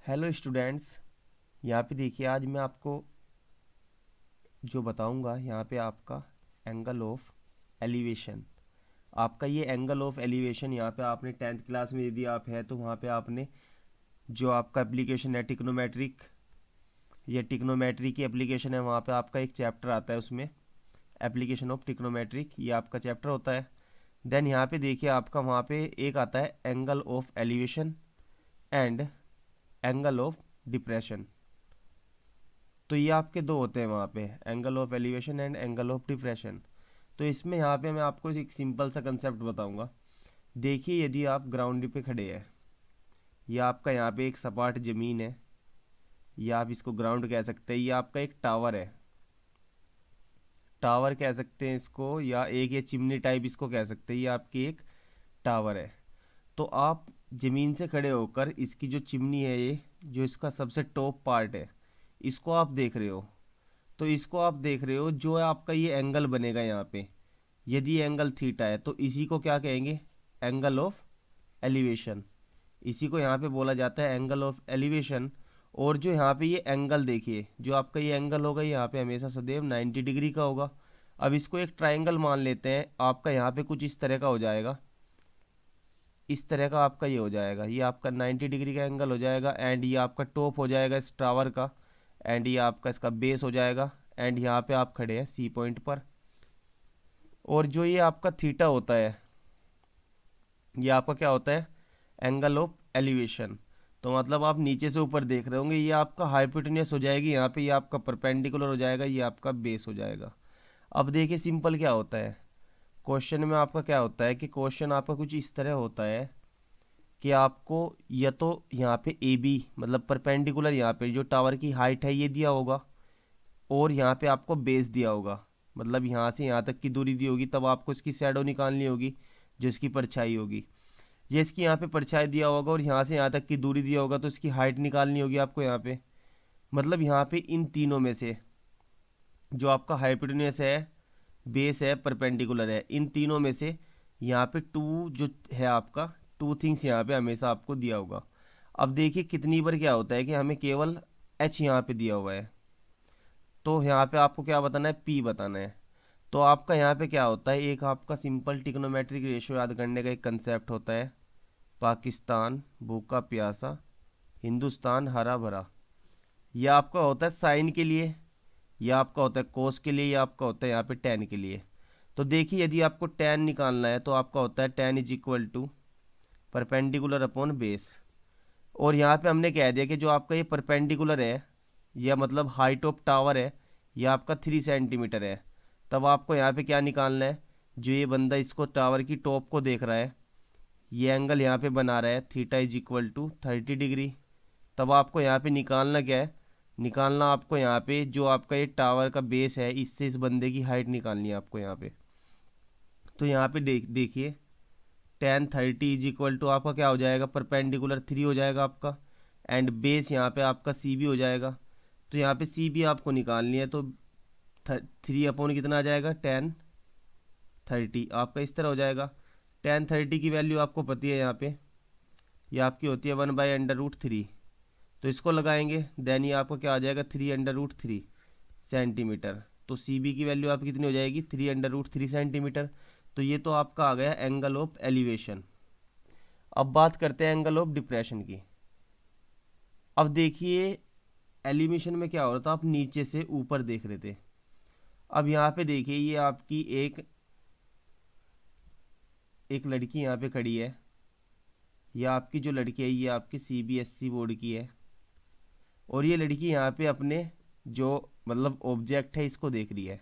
Hello students. यहाँ पे देखिए, आज मैं आपको जो बताऊंगा यहाँ पे आपका एंगल ऑफ एलिवेशन। आपका ये एंगल ऑफ एलिवेशन यहाँ पे आपने टेंथ क्लास में यदि आप है तो वहाँ पे आपने जो आपका एप्लीकेशन है टिक्नोमेट्रिक, ये टिक्नोमेट्री की एप्लीकेशन है, वहाँ पे आपका एक चैप्टर आता है, उसमें एप्लीकेशन ऑफ टिक्नोमेट्रिक ये आपका चैप्टर होता है। देन यहाँ पे देखिए आपका वहाँ पे एक आता है angle of elevation and angle of depression. तो ये आपके दो होते हैं वहाँ पे, angle of elevation and angle of depression. तो इसमें यहाँ पे मैं आपको एक सिंपल सा कंसेप्ट बताऊंगा। देखिए, यदि आप ग्राउंड पे खड़े हैं, या आपका यहाँ पे एक सपाट ज़मीन है, या आप इसको ग्राउंड कह सकते हैं, या आपका एक टावर है, टावर कह सकते हैं इसको, या एक ये चिमनी टाइप इसको कह सकते हैं, ये आपकी एक टावर है। तो आप ज़मीन से खड़े होकर इसकी जो चिमनी है, ये जो इसका सबसे टॉप पार्ट है, इसको आप देख रहे हो। तो इसको आप देख रहे हो, जो आपका ये एंगल बनेगा यहाँ पे, यदि एंगल थीटा है तो इसी को क्या कहेंगे, एंगल ऑफ एलिवेशन। इसी को यहाँ पे बोला जाता है एंगल ऑफ एलिवेशन। और जो यहाँ पे ये एंगल देखिए, जो आपका ये एंगल होगा, यहाँ पे हमेशा सदैव 90 डिग्री का होगा। अब इसको एक ट्राइंगल मान लेते हैं, आपका यहाँ पे कुछ इस तरह का हो जाएगा, इस तरह का आपका ये हो जाएगा, ये आपका 90 डिग्री का एंगल हो जाएगा। एंड ये आपका टॉप हो जाएगा इस टावर का, एंड ये आपका इसका बेस हो जाएगा। एंड यहाँ पे आप खड़े हैं सी पॉइंट पर। और जो ये आपका थीटा होता है, ये आपका क्या होता है, एंगल ऑफ एलिवेशन। तो मतलब आप नीचे से ऊपर देख रहे होंगे, ये आपका हाइपोटेन्यूस हो जाएगी यहाँ पे, ये आपका परपेंडिकुलर हो जाएगा, ये आपका बेस हो जाएगा। अब देखिए सिंपल क्या होता है, क्वेश्चन में आपका क्या होता है कि क्वेश्चन आपका कुछ इस तरह होता है कि आपको या तो यहाँ पे ए बी मतलब परपेंडिकुलर, यहाँ पे जो टावर की हाइट है ये दिया होगा, और यहाँ पे आपको बेस दिया होगा, मतलब यहाँ से यहाँ तक की दूरी दी होगी, तब आपको इसकी शैडो निकालनी होगी, जो इसकी परछाई होगी। ये इसकी यहाँ पे परछाई दिया होगा, और यहाँ से यहाँ तक की दूरी दिया होगा, तो इसकी हाइट निकालनी होगी आपको यहाँ पे। मतलब यहाँ पे इन तीनों में से जो आपका हाइपोटेन्यूस है, बेस है, परपेंडिकुलर है, इन तीनों में से यहाँ पे टू जो है आपका, टू थिंग्स यहाँ पे हमेशा आपको दिया होगा। अब देखिए कितनी बार क्या होता है कि हमें केवल एच यहाँ पे दिया हुआ है, तो यहाँ पे आपको क्या बताना है, पी बताना है। तो आपका यहाँ पे क्या होता है, एक आपका सिंपल टिग्नोमेट्रिक रेशियो याद करने का एक कंसेप्ट होता है, पाकिस्तान भूखा प्यासा, हिंदुस्तान हरा भरा। यह आपका होता है साइन के लिए, यह आपका होता है कोस के लिए, यह आपका होता है यहाँ पे टेन के लिए। तो देखिए, यदि आपको टेन निकालना है तो आपका होता है tan is equal to perpendicular upon base. और यहाँ पे हमने कह दिया कि जो आपका ये परपेंडिकुलर है, यह मतलब हाइट ऑफ टावर है, यह आपका 3 सेंटीमीटर है। तब आपको यहाँ पे क्या निकालना है, जो ये बंदा इसको टावर की टॉप को देख रहा है, ये एंगल यहाँ पे बना रहा है, theta is equal to 30 degree. तब आपको यहाँ पे निकालना क्या है, निकालना आपको यहाँ पे जो आपका ये टावर का बेस है, इससे इस बंदे की हाइट निकालनी है आपको यहाँ पे। तो यहाँ पे देखिए, टेन 30 इज इक्वल टू आपका क्या हो जाएगा, परपेंडिकुलर 3 हो जाएगा आपका, एंड बेस यहाँ पे आपका सी बी हो जाएगा। तो यहाँ पे सी बी आपको निकालनी है, तो 3 अपॉन कितना आ जाएगा, टेन 30 आपका इस तरह हो जाएगा। टेन 30 की वैल्यू आपको पता है यहाँ पे, ये आपकी होती है 1/√3। तो इसको लगाएंगे, देन ये आपका क्या आ जाएगा, 3/√3 सेंटीमीटर। तो सी बी की वैल्यू आपकी कितनी हो जाएगी, 3/√3 सेंटीमीटर। तो ये तो आपका आ गया एंगल ऑफ एलिवेशन। अब बात करते हैं एंगल ऑफ डिप्रेशन की। अब देखिए, एलिवेशन में क्या हो रहा था, आप नीचे से ऊपर देख रहे थे। अब यहाँ पे देखिए, ये आपकी एक एक लड़की यहाँ पे खड़ी है, ये आपकी जो लड़की है, ये आपकी सीबीएसई बोर्ड की है। और ये लड़की यहाँ पे अपने जो मतलब ऑब्जेक्ट है इसको देख रही है।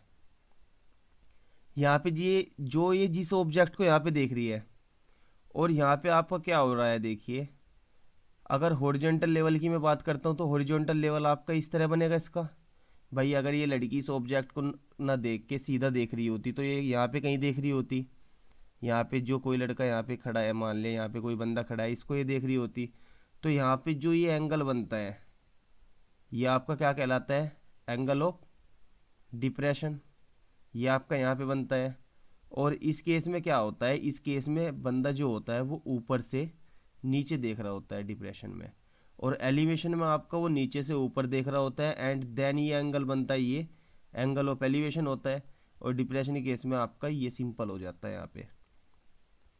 यहाँ पे ये जिस ऑब्जेक्ट को यहाँ पे देख रही है, और यहाँ पे आपका क्या हो रहा है, देखिए अगर हॉरिजॉन्टल लेवल की मैं बात करता हूँ तो हॉरिजॉन्टल लेवल आपका इस तरह बनेगा इसका। भाई अगर ये लड़की इस ऑब्जेक्ट को ना देख के सीधा देख रही होती तो ये यहाँ पे कहीं देख रही होती, यहाँ पे जो कोई लड़का यहाँ पे खड़ा है, मान ले यहाँ पे कोई बंदा खड़ा है, इसको ये देख रही होती। तो यहाँ पे जो ये एंगल बनता है, ये आपका क्या कहलाता है, एंगल ऑफ डिप्रेशन। ये आपका यहाँ पे बनता है। और इस केस में क्या होता है, इस केस में बंदा जो होता है वो ऊपर से नीचे देख रहा होता है डिप्रेशन में। और एलिवेशन में आपका वो नीचे से ऊपर देख रहा होता है, एंड देन ये एंगल बनता है, ये एंगल ऑफ एलिवेशन होता है। और डिप्रेशन के केस में आपका ये सिंपल हो जाता है। यहाँ पे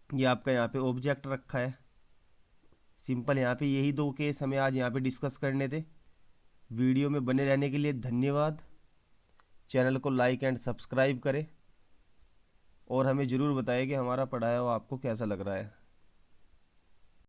ये आपका यहाँ पे ऑब्जेक्ट रखा है सिंपल। यहाँ पे यही दो केस हमें आज यहाँ पे डिस्कस करने थे। वीडियो में बने रहने के लिए धन्यवाद। चैनल को लाइक एंड सब्सक्राइब करें और हमें ज़रूर बताएं कि हमारा पढ़ाया हुआ आपको कैसा लग रहा है।